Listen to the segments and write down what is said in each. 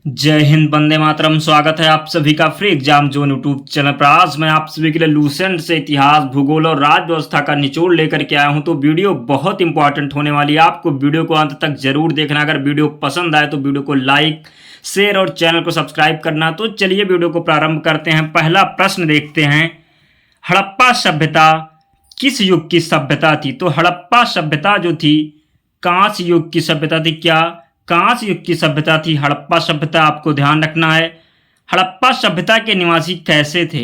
जय हिंद, वंदे मातरम। स्वागत है आप सभी का free exam zone YouTube channel पर। आज मैं आप सभी के लिए लूसेंट से इतिहास, भूगोल और राज्य व्यवस्था का निचोड़ लेकर के आया हूं। तो वीडियो बहुत इंपॉर्टेंट होने वाली है, आपको वीडियो को अंत तक जरूर देखना। अगर वीडियो पसंद आए तो वीडियो को लाइक, शेयर और चैनल को सब्सक्राइब करना। तो चलिए वीडियो को प्रारंभ करते हैं। पहला प्रश्न देखते हैं, हड़प्पा सभ्यता किस युग की सभ्यता थी? तो हड़प्पा सभ्यता जो थी कांस्य युग की सभ्यता थी। क्या कांस्य युग की सभ्यता थी हड़प्पा सभ्यता? आपको ध्यान रखना है। हड़प्पा सभ्यता के निवासी कैसे थे?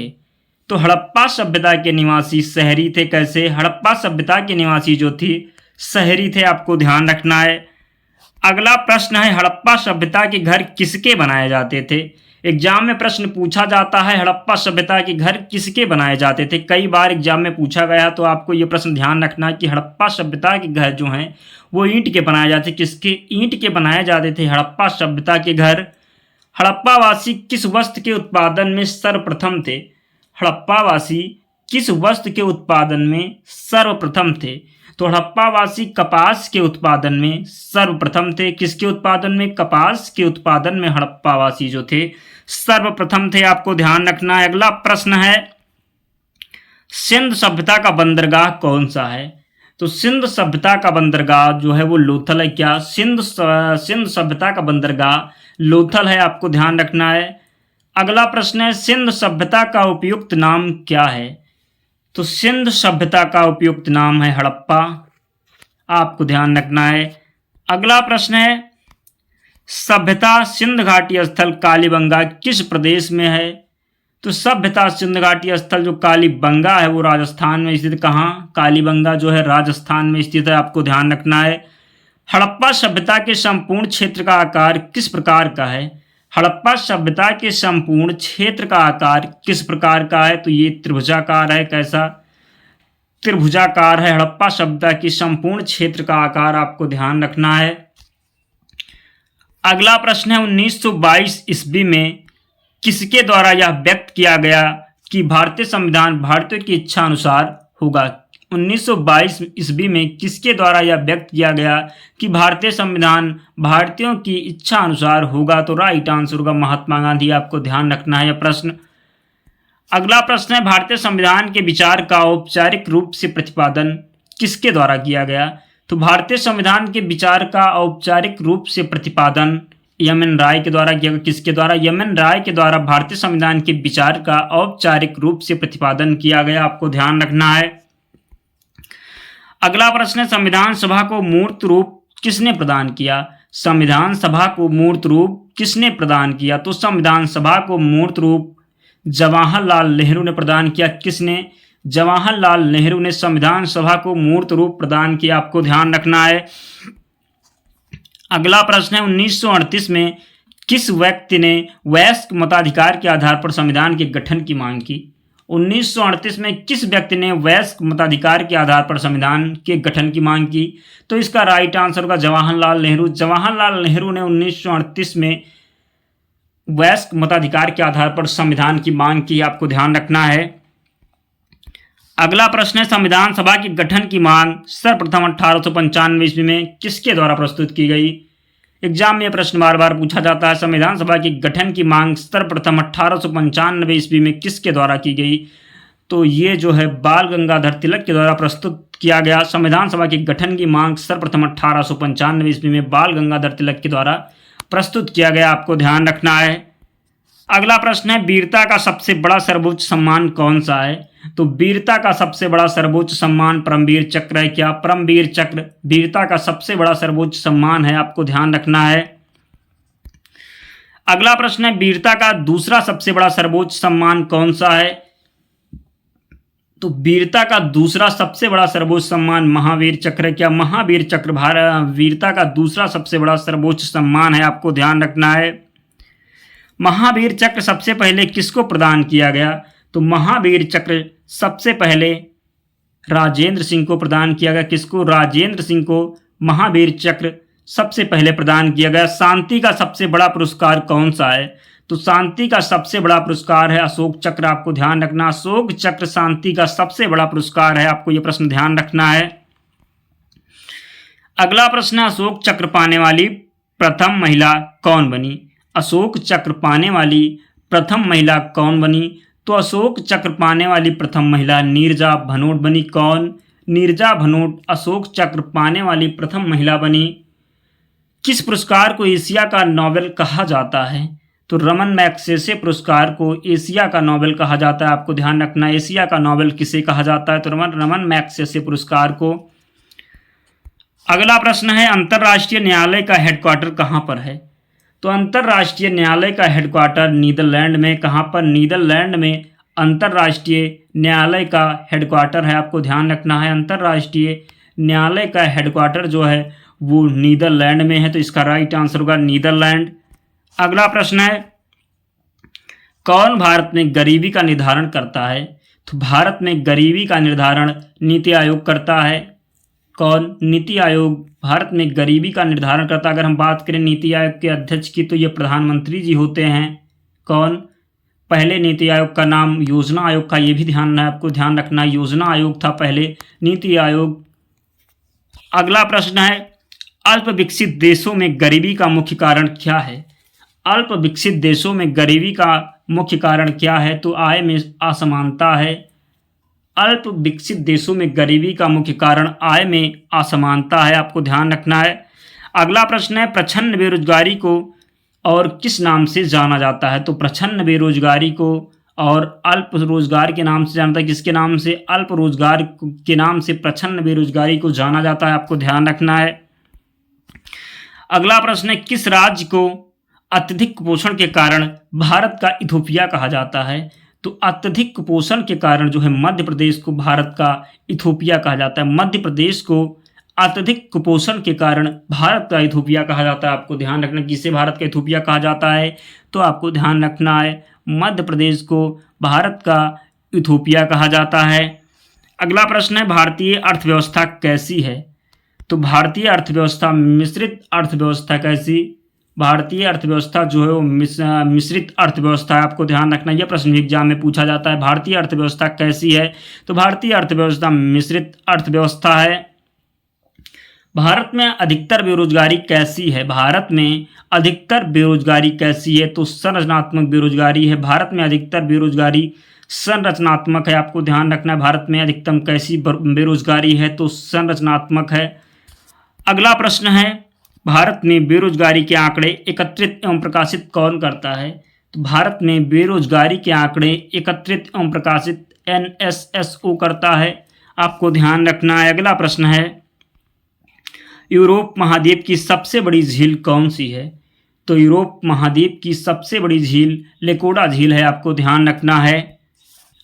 तो हड़प्पा सभ्यता के निवासी शहरी थे। कैसे? हड़प्पा सभ्यता के निवासी जो थी शहरी थे, आपको ध्यान रखना है। अगला प्रश्न है, हड़प्पा सभ्यता के घर किसके बनाए जाते थे? एग्जाम में प्रश्न पूछा जाता है, हड़प्पा सभ्यता के घर किसके बनाए जाते थे? कई बार एग्जाम में पूछा गया, तो आपको ये प्रश्न ध्यान रखना है कि हड़प्पा सभ्यता के घर जो हैं वो ईंट के बनाए जाते। किसके? ईंट के बनाए जाते थे हड़प्पा सभ्यता के घर। हड़प्पावासी किस वस्त्र के उत्पादन में सर्वप्रथम थे? हड़प्पावासी किस वस्त्र के उत्पादन में सर्वप्रथम थे? तो हड़प्पावासी कपास के उत्पादन में सर्वप्रथम थे। किसके उत्पादन में? कपास के उत्पादन में हड़प्पावासी जो थे सर्वप्रथम थे, आपको ध्यान रखना है। अगला प्रश्न है, सिंध सभ्यता का बंदरगाह कौन सा है? तो सिंध सभ्यता का बंदरगाह जो है वो लोथल है। क्या? सिंध सभ्यता का बंदरगाह लोथल है, आपको ध्यान रखना है। अगला प्रश्न है, सिंध सभ्यता का उपयुक्त नाम क्या है? तो सिंध सभ्यता का उपयुक्त नाम है हड़प्पा, आपको ध्यान रखना है। अगला प्रश्न है, सभ्यता सिंध घाटी स्थल कालीबंगा किस प्रदेश में है? तो सभ्यता सिंध घाटी स्थल जो कालीबंगा है वो राजस्थान में स्थित। कहाँ? कालीबंगा जो है राजस्थान में स्थित है, आपको ध्यान रखना है। हड़प्पा सभ्यता के संपूर्ण क्षेत्र का आकार किस प्रकार का है? हड़प्पा सभ्यता के संपूर्ण क्षेत्र का आकार किस प्रकार का है? तो ये त्रिभुजाकार है। कैसा? त्रिभुजाकार है। हड़प्पा सभ्यता की संपूर्ण क्षेत्र का आकार, आपको ध्यान रखना है। अगला प्रश्न है, 1922 ईस्वी में किसके द्वारा यह व्यक्त किया गया कि भारतीय संविधान भारतीयों की इच्छा अनुसार होगा? 1922 ईस्वी में किसके द्वारा यह व्यक्त किया गया कि भारतीय संविधान भारतीयों की इच्छा अनुसार होगा? तो राइट आंसर होगा महात्मा गांधी, आपको ध्यान रखना है यह प्रश्न। अगला प्रश्न है, भारतीय संविधान के विचार का औपचारिक रूप से प्रतिपादन किसके द्वारा किया गया? तो भारतीय संविधान के विचार का औपचारिक रूप से प्रतिपादन एम.एन. राय के द्वारा किया गया। किसके द्वारा? एम.एन. राय के द्वारा भारतीय संविधान के विचार का औपचारिक रूप से प्रतिपादन किया गया, आपको ध्यान रखना है। अगला प्रश्न है, संविधान सभा को मूर्त रूप किसने प्रदान किया? संविधान सभा को मूर्त रूप किसने प्रदान किया? तो संविधान सभा को मूर्त रूप जवाहरलाल नेहरू ने प्रदान किया। किसने? जवाहरलाल नेहरू ने संविधान सभा को मूर्त रूप प्रदान किया, आपको ध्यान रखना है। अगला प्रश्न है, 1938 में किस व्यक्ति ने वयस्क मताधिकार के आधार पर संविधान के गठन की मांग की? 1938 में किस व्यक्ति ने वयस्क मताधिकार के आधार पर संविधान के गठन की मांग की? तो इसका राइट आंसर होगा जवाहरलाल नेहरू। जवाहरलाल नेहरू ने 1938 में वयस्क मताधिकार के आधार पर संविधान की मांग की, आपको ध्यान रखना है। अगला प्रश्न है, संविधान सभा के गठन की मांग सर्वप्रथम 1895 ईस्वी में किसके द्वारा प्रस्तुत की गई? एग्जाम में यह प्रश्न बार बार पूछा जाता है। संविधान सभा के गठन की मांग सर्वप्रथम 1895 ईस्वी में किसके द्वारा की गई? तो ये जो है बाल गंगाधर तिलक के द्वारा प्रस्तुत किया गया। संविधान सभा के गठन की मांग सर्वप्रथम 1895 ईस्वी में बाल गंगाधर तिलक के द्वारा प्रस्तुत किया गया, आपको ध्यान रखना है। अगला प्रश्न है, वीरता का सबसे बड़ा सर्वोच्च सम्मान कौन सा है? तो वीरता का सबसे बड़ा सर्वोच्च सम्मान परमवीर चक्र है। क्या? परमवीर चक्र वीरता का सबसे बड़ा सर्वोच्च सम्मान है, आपको ध्यान रखना है। अगला प्रश्न है, वीरता का दूसरा सबसे बड़ा सर्वोच्च सम्मान कौन सा है? तो वीरता का दूसरा सबसे बड़ा सर्वोच्च सम्मान महावीर चक्र है। क्या? महावीर चक्र वीरता का दूसरा सबसे बड़ा सर्वोच्च सम्मान है, आपको ध्यान रखना है। महावीर चक्र सबसे पहले किसको प्रदान किया गया? तो महावीर चक्र सबसे पहले राजेंद्र सिंह को प्रदान किया गया। किसको? राजेंद्र सिंह को महावीर चक्र सबसे पहले प्रदान किया गया। शांति का सबसे बड़ा पुरस्कार कौन सा है? तो शांति का सबसे बड़ा पुरस्कार है अशोक चक्र, आपको ध्यान रखना। अशोक चक्र शांति का सबसे बड़ा पुरस्कार है, आपको यह प्रश्न ध्यान रखना है। अगला प्रश्न, अशोक चक्र पाने वाली प्रथम महिला कौन बनी? अशोक चक्र पाने वाली प्रथम महिला कौन बनी? तो अशोक चक्र पाने वाली प्रथम महिला नीरजा भनोट बनी। कौन? नीरजा भनोट अशोक चक्र पाने वाली प्रथम महिला बनी। किस पुरस्कार को एशिया का नोबेल कहा जाता है? तो रमन मैग्सेसे पुरस्कार को एशिया का नोबेल कहा जाता है। आपको ध्यान रखना, एशिया का नोबेल किसे कहा जाता है? तो रमन मैग्सेसे पुरस्कार को। अगला प्रश्न है, अंतर्राष्ट्रीय न्यायालय का हेडक्वार्टर कहाँ पर है? तो अंतर्राष्ट्रीय न्यायालय का हेडक्वार्टर नीदरलैंड में। कहाँ पर? नीदरलैंड में अंतर्राष्ट्रीय न्यायालय का हेडक्वार्टर है। आपको ध्यान रखना है, अंतर्राष्ट्रीय न्यायालय का हेडक्वार्टर जो है वो नीदरलैंड में है। तो इसका राइट आंसर होगा नीदरलैंड। अगला प्रश्न है, कौन भारत में गरीबी का निर्धारण करता है? तो भारत में गरीबी का निर्धारण नीति आयोग करता है। कौन? नीति आयोग भारत में गरीबी का निर्धारण करता है। अगर हम बात करें नीति आयोग के अध्यक्ष की तो ये प्रधानमंत्री जी होते हैं। कौन? पहले नीति आयोग का नाम योजना आयोग का, ये भी आपको ध्यान रखना, योजना आयोग था पहले, नीति आयोग। अगला प्रश्न है, अल्प विकसित देशों में गरीबी का मुख्य कारण क्या है? अल्प विकसित देशों में गरीबी का मुख्य कारण क्या है? तो आय में असमानता है। अल्प विकसित देशों में गरीबी का मुख्य कारण आय में असमानता है। आपको ध्यान रखना है। अगला प्रश्न है, प्रच्छन्न बेरोजगारी को और किस नाम से जाना जाता है? तो प्रच्छन्न बेरोजगारी को और अल्प रोजगार के नाम से जानता है। किसके नाम से? अल्प रोजगार के नाम से प्रच्छन्न बेरोजगारी को जाना जाता है। आपको ध्यान रखना है। अगला प्रश्न है, किस राज्य को अत्यधिक कुपोषण के कारण भारत का इथोपिया कहा जाता है? तो अत्यधिक कुपोषण के कारण जो है मध्य प्रदेश को भारत का इथोपिया कहा जाता है। मध्य प्रदेश को अत्यधिक कुपोषण के कारण भारत का इथोपिया कहा जाता है। आपको ध्यान रखना, किसे भारत का इथोपिया कहा जाता है? तो आपको ध्यान रखना है, मध्य प्रदेश को भारत का इथोपिया कहा जाता है। अगला प्रश्न है, भारतीय अर्थव्यवस्था कैसी है? तो भारतीय अर्थव्यवस्था मिश्रित अर्थव्यवस्था। कैसी? भारतीय अर्थव्यवस्था जो है वो मिश्रित अर्थव्यवस्था है। आपको ध्यान रखना, यह प्रश्न भी एग्जाम में पूछा जाता है, भारतीय अर्थव्यवस्था कैसी है? तो भारतीय अर्थव्यवस्था मिश्रित अर्थव्यवस्था है। भारत में अधिकतर बेरोजगारी कैसी है? भारत में अधिकतर बेरोजगारी कैसी है? तो संरचनात्मक बेरोजगारी है। भारत में अधिकतर बेरोजगारी संरचनात्मक है। आपको ध्यान रखना है, भारत में अधिकतम कैसी बेरोजगारी है? तो संरचनात्मक है। अगला प्रश्न है, भारत में बेरोजगारी के आंकड़े एकत्रित एवं प्रकाशित कौन करता है? तो भारत में बेरोजगारी के आंकड़े एकत्रित एवं प्रकाशित NSSO करता है। आपको ध्यान रखना है। अगला प्रश्न है, यूरोप महाद्वीप की सबसे बड़ी झील कौन सी है? तो यूरोप महाद्वीप की सबसे बड़ी झील लेकोडा झील है। आपको ध्यान रखना है।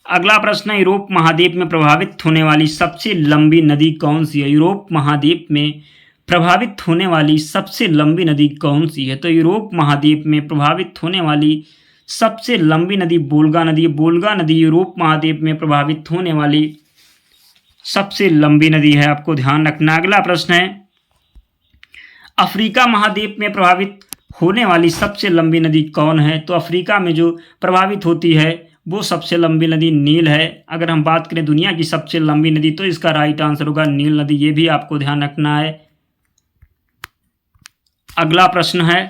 अगला प्रश्न है, यूरोप महाद्वीप में प्रभावित होने वाली सबसे लंबी नदी कौन सी है? यूरोप महाद्वीप में प्रभावित होने वाली सबसे लंबी नदी कौन सी है? तो यूरोप महाद्वीप में प्रभावित होने वाली सबसे लंबी नदी बोल्गा नदी। बोल्गा नदी यूरोप महाद्वीप में प्रभावित होने वाली सबसे लंबी नदी है। आपको ध्यान रखना। अगला प्रश्न है, अफ्रीका महाद्वीप में प्रभावित होने वाली सबसे लंबी नदी कौन है? तो अफ्रीका में जो प्रभावित होती है वो सबसे लंबी नदी नील है। अगर हम बात करें दुनिया की सबसे लंबी नदी तो इसका राइट आंसर होगा नील नदी। ये भी आपको ध्यान रखना है। अगला प्रश्न है,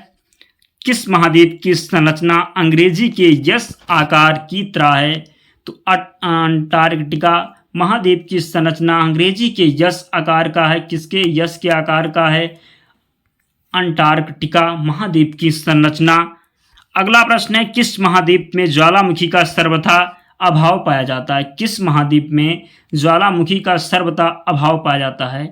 किस महाद्वीप की संरचना अंग्रेजी के यस आकार की तरह है? तो अंटार्कटिका महाद्वीप की संरचना अंग्रेजी के यस आकार का है। किसके यस के आकार का है? अंटार्कटिका महाद्वीप की संरचना। अगला प्रश्न है, किस महाद्वीप में ज्वालामुखी का सर्वथा अभाव पाया जाता है? किस महाद्वीप में ज्वालामुखी का सर्वथा अभाव पाया जाता है?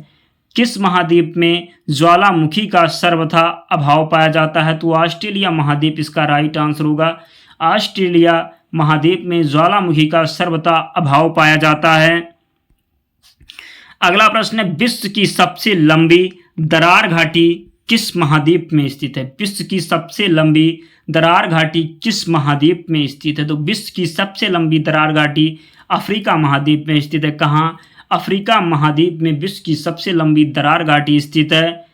किस महाद्वीप में ज्वालामुखी का सर्वथा अभाव पाया जाता है? तो ऑस्ट्रेलिया महाद्वीप इसका राइट आंसर होगा। ऑस्ट्रेलिया महाद्वीप में ज्वालामुखी का सर्वथा अभाव पाया जाता है। अगला प्रश्न है, विश्व की सबसे लंबी दरार घाटी किस महाद्वीप में स्थित है? विश्व की सबसे लंबी दरार घाटी किस महाद्वीप में स्थित है? तो विश्व की सबसे लंबी दरार घाटी अफ्रीका महाद्वीप में स्थित है। कहाँ? अफ्रीका महाद्वीप में विश्व की सबसे लंबी दरार घाटी स्थित है।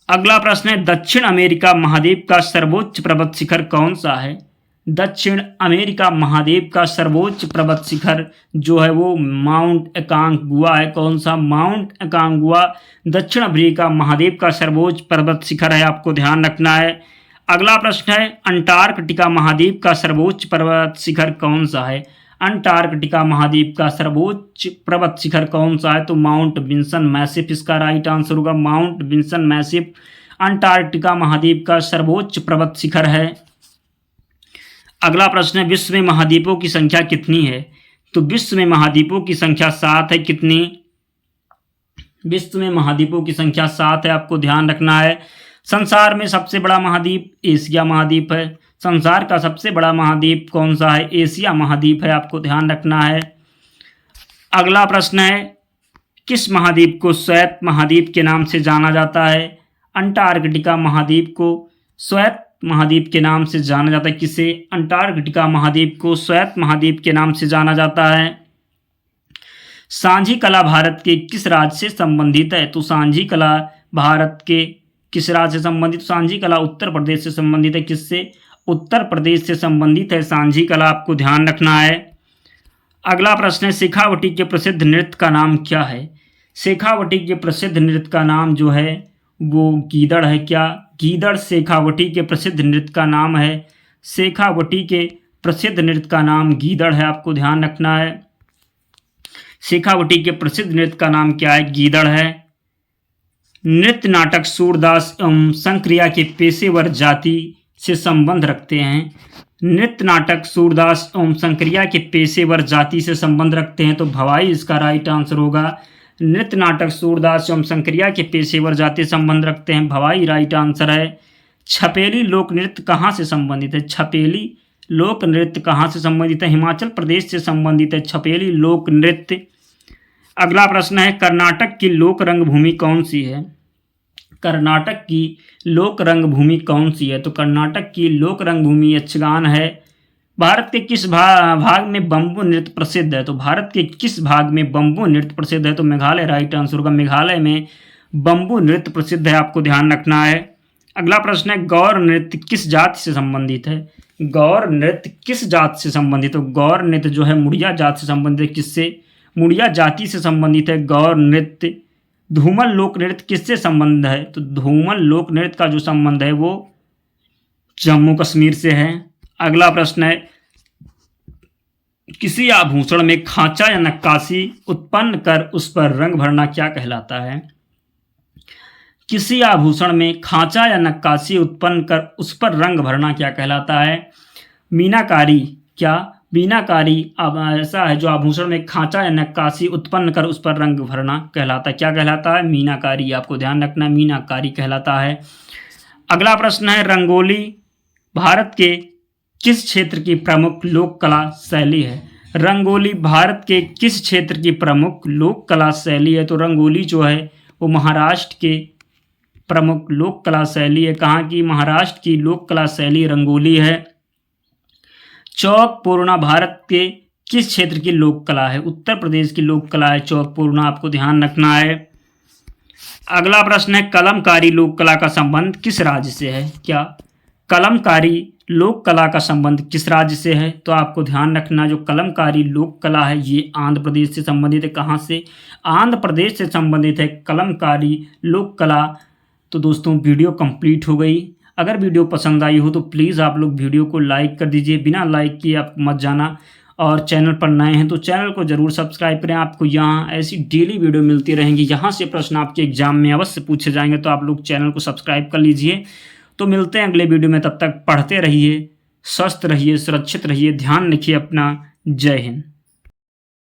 अगला प्रश्न है, दक्षिण अमेरिका महाद्वीप का सर्वोच्च पर्वत शिखर कौन सा है? दक्षिण अमेरिका महाद्वीप का सर्वोच्च पर्वत शिखर जो है वो माउंट अकांगुआ है। कौन सा? माउंट अकांगुआ दक्षिण अमेरिका महाद्वीप का सर्वोच्च पर्वत शिखर है। आपको ध्यान रखना है। अगला प्रश्न है अंटार्कटिका महाद्वीप का सर्वोच्च पर्वत शिखर कौन सा है। अंटार्कटिका महाद्वीप का सर्वोच्च पर्वत शिखर कौन सा है, तो माउंट विंसन मैसिफ इसका राइट आंसर होगा। माउंट विंसन मैसिफ अंटार्कटिका महाद्वीप का सर्वोच्च पर्वत शिखर है। अगला प्रश्न है विश्व में महाद्वीपों की संख्या कितनी है, तो विश्व में महाद्वीपों की संख्या 7 है। कितनी? विश्व में महाद्वीपों की संख्या 7 है, आपको ध्यान रखना है। संसार में सबसे बड़ा महाद्वीप एशिया महाद्वीप है। संसार का सबसे बड़ा महाद्वीप कौन सा है, एशिया महाद्वीप है, आपको ध्यान रखना है। अगला प्रश्न है किस महाद्वीप को श्वेत महाद्वीप के नाम से जाना जाता है। अंटार्कटिका महाद्वीप को श्वेत महाद्वीप के नाम से जाना जाता है। किसे? अंटार्कटिका महाद्वीप को श्वेत महाद्वीप के नाम से जाना जाता है। सांझी कला भारत के किस राज्य से संबंधित है, तो सांझी कला भारत के किस राज्य से संबंधित? सांझी कला उत्तर प्रदेश से संबंधित है। किससे? उत्तर प्रदेश से संबंधित है सांझी कला, आपको ध्यान रखना है। अगला प्रश्न है शेखावटी के प्रसिद्ध नृत्य का नाम क्या है। शेखावटी के प्रसिद्ध नृत्य का नाम जो है वो गीदड़ है। क्या? गीदड़ शेखावटी के प्रसिद्ध नृत्य का नाम है। शेखावटी के प्रसिद्ध नृत्य का नाम गीदड़ है, आपको ध्यान रखना है। शेखावटी के प्रसिद्ध नृत्य का नाम क्या है? गीदड़ है। नृत्य नाटक सूरदास एवं संक्रिया के पेशेवर जाति से संबंध रखते हैं। नृत्य नाटक सूरदास एवं संक्रिया के पेशेवर जाति से संबंध रखते हैं, तो भवाई इसका राइट आंसर होगा। नृत्य नाटक सूरदास एवं संक्रिया के पेशेवर जाति संबंध रखते हैं, भवाई राइट आंसर है। छपेली लोक नृत्य कहाँ से संबंधित है। छपेली लोक नृत्य कहाँ से संबंधित है? हिमाचल प्रदेश से संबंधित है छपेली लोक नृत्य। अगला प्रश्न है कर्नाटक की लोक रंगभूमि कौन सी है। कर्नाटक की लोक रंगभूमि कौन सी है, तो कर्नाटक की लोक रंगभूमि यक्षगान है। भारत के किस भाग में बम्बू नृत्य प्रसिद्ध है, तो भारत के किस भाग में बम्बू नृत्य प्रसिद्ध है, तो मेघालय राइट आंसर होगा। मेघालय में बम्बू नृत्य प्रसिद्ध है, आपको ध्यान रखना है। अगला प्रश्न है गौर नृत्य किस जाति से संबंधित है। गौर नृत्य किस जाति से संबंधित है, तो गौर नृत्य जो है मुड़िया जाति से संबंधित है। किससे? मुड़िया जाति से संबंधित है गौर नृत्य। धूमल लोक नृत्य किससे संबंध है, तो धूमल लोक नृत्य का जो संबंध है वो जम्मू कश्मीर से है। अगला प्रश्न है किसी आभूषण में खांचा या नक्काशी उत्पन्न कर उस पर रंग भरना क्या कहलाता है। किसी आभूषण में खांचा या नक्काशी उत्पन्न कर उस पर रंग भरना क्या कहलाता है। मीनाकारी। क्या? मीनाकारी ऐसा है जो आभूषण में खांचा या नक्काशी उत्पन्न कर उस पर रंग भरना कहलाता है। क्या कहलाता है? मीनाकारी, आपको ध्यान रखना, मीनाकारी कहलाता है। अगला प्रश्न है रंगोली भारत के किस क्षेत्र की प्रमुख लोक कला शैली है। रंगोली भारत के किस क्षेत्र की प्रमुख लोक कला शैली है, तो रंगोली जो है वो महाराष्ट्र के प्रमुख लोक कला शैली है। कहाँ की? महाराष्ट्र की लोक कला शैली रंगोली है। चौक पूर्णा भारत के किस क्षेत्र की लोक कला है। उत्तर प्रदेश की लोक कला है चौक पूर्णा, आपको ध्यान रखना है। अगला प्रश्न है कलमकारी लोक कला का संबंध किस राज्य से है। क्या? कलमकारी लोक कला का संबंध किस राज्य से है, तो आपको ध्यान रखना जो कलमकारी लोक कला है ये आंध्र प्रदेश से संबंधित है। कहाँ से? आंध्र प्रदेश से संबंधित है कलमकारी लोक कला। तो दोस्तों वीडियो कंप्लीट हो गई। अगर वीडियो पसंद आई हो तो प्लीज़ आप लोग वीडियो को लाइक कर दीजिए, बिना लाइक किए आप मत जाना। और चैनल पर नए हैं तो चैनल को ज़रूर सब्सक्राइब करें, आपको यहाँ ऐसी डेली वीडियो मिलती रहेंगी। यहाँ से प्रश्न आपके एग्जाम में अवश्य पूछे जाएंगे, तो आप लोग चैनल को सब्सक्राइब कर लीजिए। तो मिलते हैं अगले वीडियो में, तब तक पढ़ते रहिए, स्वस्थ रहिए, सुरक्षित रहिए, ध्यान रखिए अपना। जय हिंद।